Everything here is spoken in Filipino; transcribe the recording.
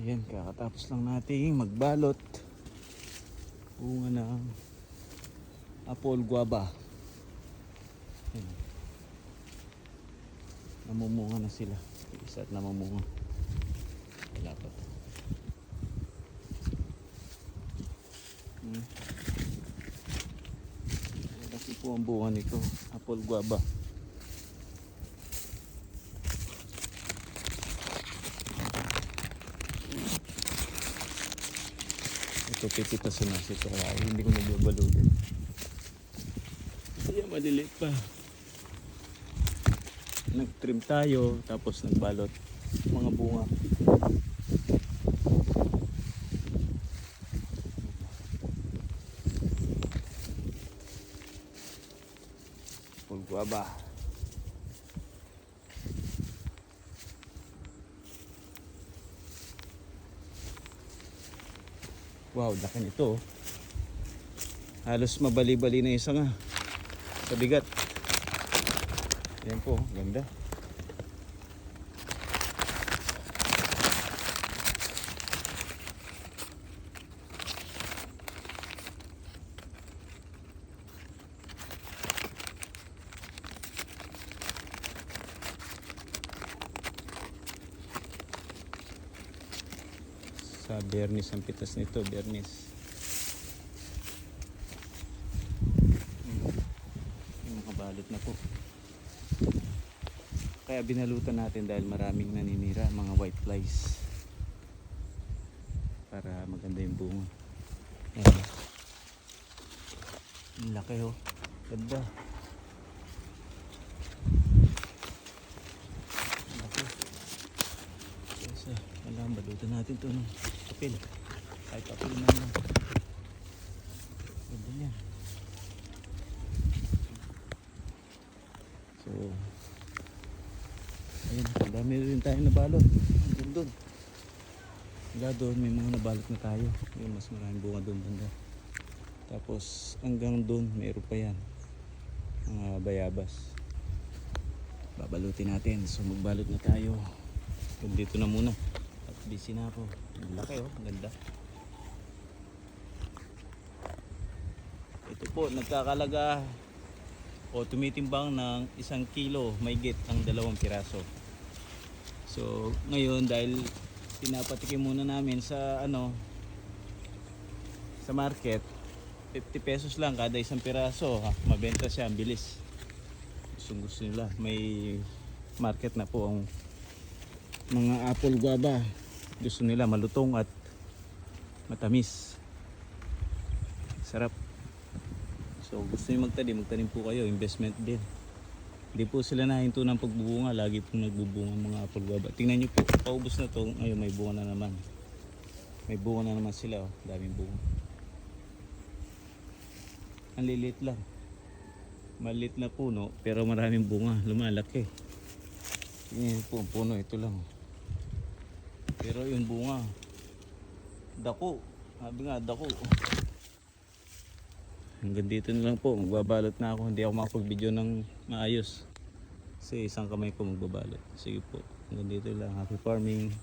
Ayan, kakatapos lang nating magbalot. Bunga ng apple guava. Ayan. Namumunga na sila. Isa at namumunga. Wala pa to. Kasi po ang bunga nito, apple guava. Ito pipitasin na ito kaya hindi ko nagbabalutin. Kaya maliliit pa. Nag-trim tayo tapos nagbalot mga bunga. Apple guava. Wow, laki nito. Halos mabali-bali na isa nga sa bigat. Ayan po, ganda. Sa Bernis ang pitas nito, Bernis. Nakabalot na po. Kaya binalutan natin dahil maraming naninira, mga white flies. Para maganda yung bunga. Ayan. Ang laki oh. Ganda. Laki. Kasi, alam, balutan natin ito ng papel. Kahit papel na lang. Ganda yan. So, ayun, dami rin tayo nabalot. Hanggang doon. Hanggang doon, may mga nabalot na tayo. Ayun, mas maraming bunga doon banda. Tapos hanggang doon, mayroon pa yan. Mga bayabas. Babalutin natin. So magbalot na tayo. Hanggang dito na muna. At busy na ako. Ang laki oh, ganda. Ito po, nagkakalaga o tumitimbang ng 1 kilo mahigit ang 2 piraso. So ngayon dahil pinapatikim muna namin sa sa market, 50 pesos lang kada 1 piraso. Mabenta siya, ang bilis. Gusto nila. May market na po ang mga apple guava. Gusto nila malutong at matamis. Sarap. So gusto nyo magtanim po kayo, investment din. Hindi po sila nahinto ng pagbubunga, lagi pong nagbubunga mga apple guava. Tingnan nyo po, paubos na to, ngayon may bunga na naman. May bunga na naman sila, oh. Daming bunga. Ang lilit lang. Maliit na puno, pero maraming bunga, lumalaki. Tingnan nyo po, ang puno, ito lang. Pero yung bunga, dako. Sabi nga, dako. Hanggang dito na lang po, magbabalot na ako. Hindi ako makapag-video ng maayos kasi isang kamay ko magbabalot. Sige po, hanggang dito lang. Happy farming.